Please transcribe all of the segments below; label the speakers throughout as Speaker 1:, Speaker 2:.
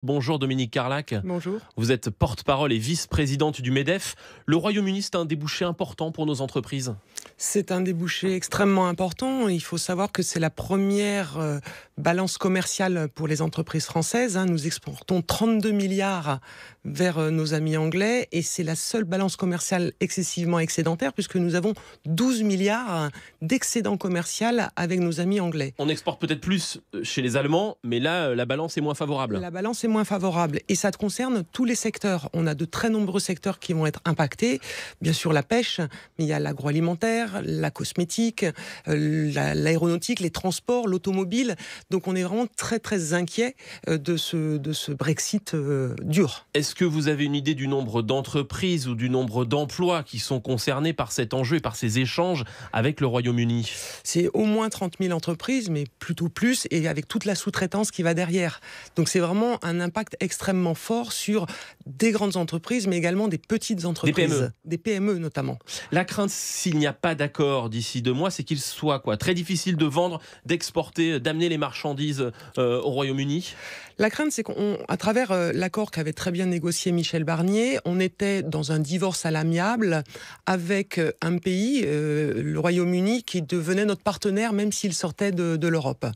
Speaker 1: Bonjour Dominique Carlac,
Speaker 2: Bonjour.
Speaker 1: vous êtes porte-parole et vice-présidente du MEDEF. Le Royaume-Uni, c'est un débouché important pour nos entreprises.
Speaker 2: C'est un débouché extrêmement important. Il faut savoir que c'est la première balance commerciale pour les entreprises françaises. Nous exportons 32 milliards vers nos amis anglais et c'est la seule balance commerciale excessivement excédentaire puisque nous avons 12 milliards d'excédent commercial avec nos amis anglais.
Speaker 1: On exporte peut-être plus chez les Allemands, mais là, la balance est moins favorable.
Speaker 2: La balance est moins favorable et ça concerne tous les secteurs. On a de très nombreux secteurs qui vont être impactés. Bien sûr la pêche, mais il y a l'agroalimentaire, la cosmétique, l'aéronautique, les transports, l'automobile. Donc on est vraiment très très inquiet de ce Brexit dur.
Speaker 1: Est-ce que vous avez une idée du nombre d'entreprises ou du nombre d'emplois qui sont concernés par cet enjeu et par ces échanges avec le Royaume-Uni ?
Speaker 2: C'est au moins 30 000 entreprises, mais plutôt plus, et avec toute la sous-traitance qui va derrière. Donc c'est vraiment un impact extrêmement fort sur des grandes entreprises, mais également des petites entreprises. Des PME notamment.
Speaker 1: La crainte, s'il n'y a pas d'accord d'ici 2 mois, c'est qu'il soit très difficile de vendre, d'exporter, d'amener les marchandises au Royaume-Uni.
Speaker 2: La crainte, c'est qu'à travers l'accord qu'avait très bien négocié Michel Barnier, on était dans un divorce à l'amiable avec un pays, le Royaume-Uni, qui devenait notre partenaire, même s'il sortait de l'Europe.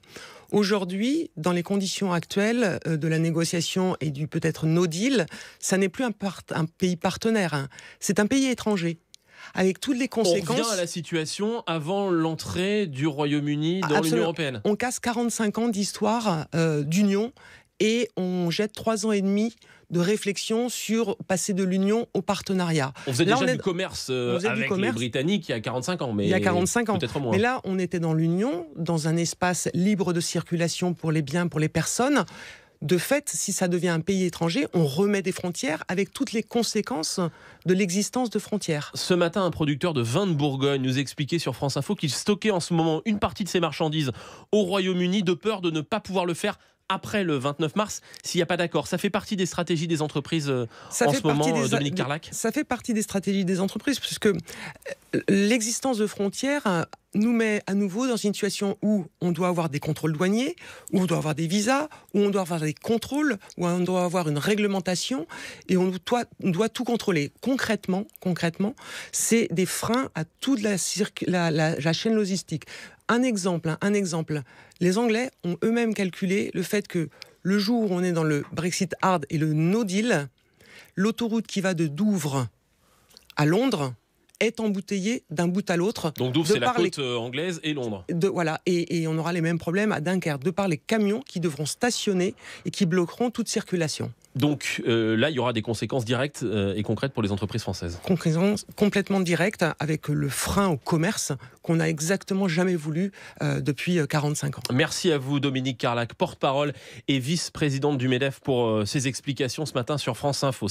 Speaker 2: Aujourd'hui, dans les conditions actuelles de la négociation et du peut-être no deal, ça n'est plus un pays partenaire, c'est un pays étranger. Avec toutes les conséquences.
Speaker 1: On revient à la situation avant l'entrée du Royaume-Uni dans l'Union européenne.
Speaker 2: On casse 45 ans d'histoire d'union et on jette 3 ans et demi de réflexion sur passer de l'union au partenariat.
Speaker 1: On faisait déjà du commerce avec les Britanniques il y a 45 ans, mais
Speaker 2: il y a 45 ans.
Speaker 1: Peut-être moins.
Speaker 2: Mais là, on était dans l'union, dans un espace libre de circulation pour les biens, pour les personnes. De fait, si ça devient un pays étranger, on remet des frontières avec toutes les conséquences de l'existence de frontières.
Speaker 1: Ce matin, un producteur de vin de Bourgogne nous expliquait sur France Info qu'il stockait en ce moment une partie de ses marchandises au Royaume-Uni de peur de ne pas pouvoir le faire après le 29 mars, s'il n'y a pas d'accord. Ça fait partie des stratégies des entreprises en ce moment, Dominique Carlac ?
Speaker 2: Ça fait partie des stratégies des entreprises, puisque l'existence de frontières nous met à nouveau dans une situation où on doit avoir des contrôles douaniers, où on doit avoir des visas, où on doit avoir des contrôles, où on doit avoir une réglementation, et on doit tout contrôler. Concrètement, c'est des freins à toute la chaîne logistique. Un exemple. Les Anglais ont eux-mêmes calculé le fait que le jour où on est dans le Brexit hard et le no deal, l'autoroute qui va de Douvres à Londres est embouteillée d'un bout à l'autre.
Speaker 1: Donc Douvres, c'est la côte anglaise et Londres.
Speaker 2: Voilà, et on aura les mêmes problèmes à Dunkerque, de par les camions qui devront stationner et qui bloqueront toute circulation.
Speaker 1: Donc là, il y aura des conséquences directes et concrètes pour les entreprises françaises.
Speaker 2: Conséquences complètement directes avec le frein au commerce qu'on n'a exactement jamais voulu depuis 45 ans.
Speaker 1: Merci à vous Dominique Carlac, porte-parole et vice-présidente du MEDEF pour ces explications ce matin sur France Info.